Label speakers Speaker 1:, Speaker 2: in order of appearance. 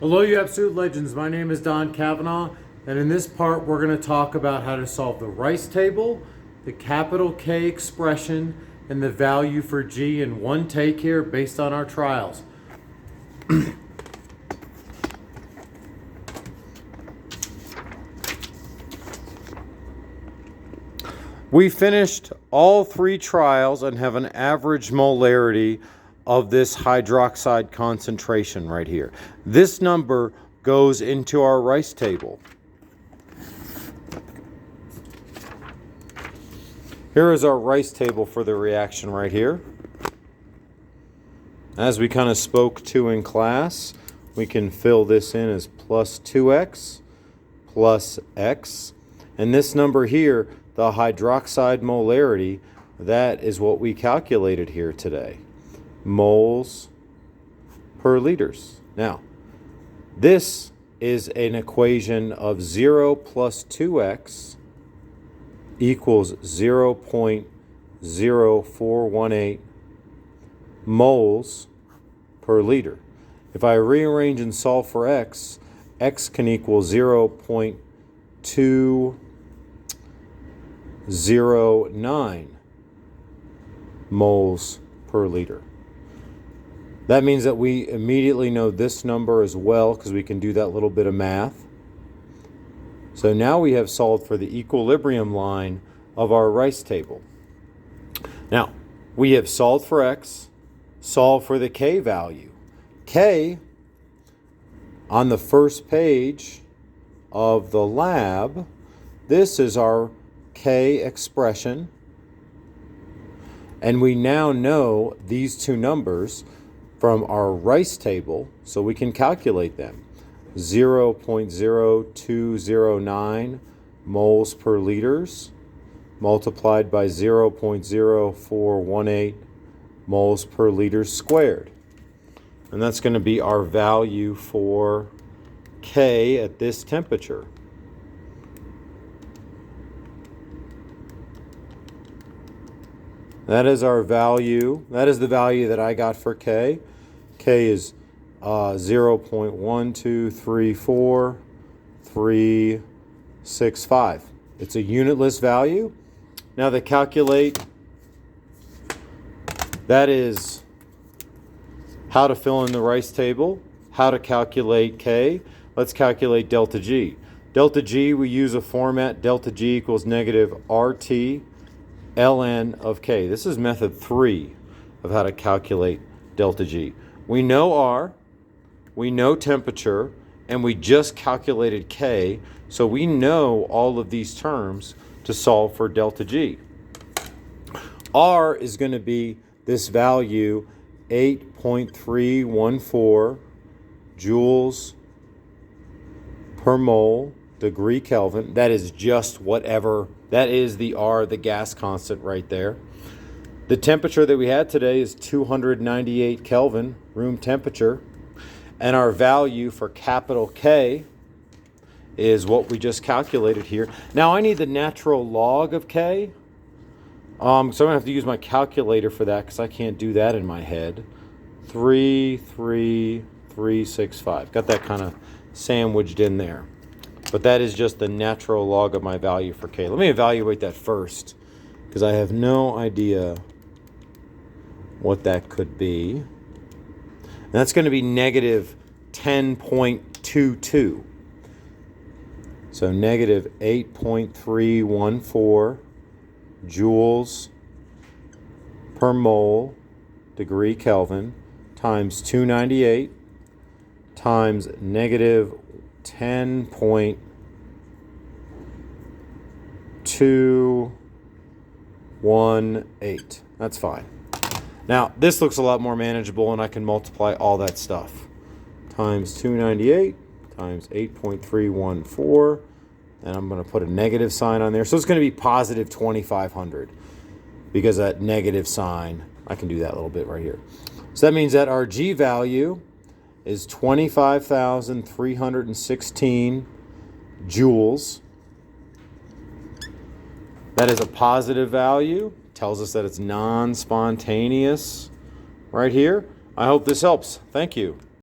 Speaker 1: Hello, you absolute legends. My name is Don Cavanaugh, and in this part, we're going to talk about how to solve the Rice table, the capital K expression, and the value for G in one take here based on our trials. We finished all three trials and have an average molarity of this hydroxide concentration right here. This number goes into our Rice table. Here is our Rice table for the reaction right here. As we kind of spoke to in class, we can fill this in as plus 2x plus x. And this number here, the hydroxide molarity, that is what we calculated here today. Moles per liters. Now, this is an equation of 0 plus 2x equals 0.0418 moles per liter. If I rearrange and solve for x, x can equal 0.209 moles per liter. That means that we immediately know this number as well because we can do that little bit of math. So now we have solved for the equilibrium line of our Rice table. Now, we have solved for x, solved for the K value. K, on the first page of the lab, this is our K expression. And we now know these two numbers from our Rice table, so we can calculate them. 0.0209 moles per liters multiplied by 0.0418 moles per liter squared. And that's going to be our value for K at this temperature. That is our value. That is the value that I got for K. K is 0.1234365. It's a unitless value. Now to calculate, that is how to fill in the Rice table, how to calculate K. Let's calculate delta G. Delta G, we use a format, delta G equals negative RT ln of K. This is method 3 of how to calculate delta G. We know R, we know temperature, and we just calculated K, so we know all of these terms to solve for delta G. R is going to be this value, 8.314 joules per mole degree Kelvin. That is just whatever, that is the R, the gas constant right there. The temperature that we had today is 298 Kelvin, room temperature. And our value for capital K is what we just calculated here. Now I need the natural log of K. So I'm going to have to use my calculator for that because I can't do that in my head. 33365. Got that kind of sandwiched in there. But that is just the natural log of my value for K. Let me evaluate that first because I have no idea what that could be. And that's going to be negative 10.22. So negative 8.314 joules per mole degree Kelvin times 298 times negative 10.218. That's fine. Now, this looks a lot more manageable, and I can multiply all that stuff. Times 298 times 8.314, and I'm going to put a negative sign on there. So it's going to be positive 2,500 because that negative sign, I can do that a little bit right here. So that means that our G value is 25,316 joules. That is a positive value. Tells us that it's non-spontaneous right here. I hope this helps. Thank you.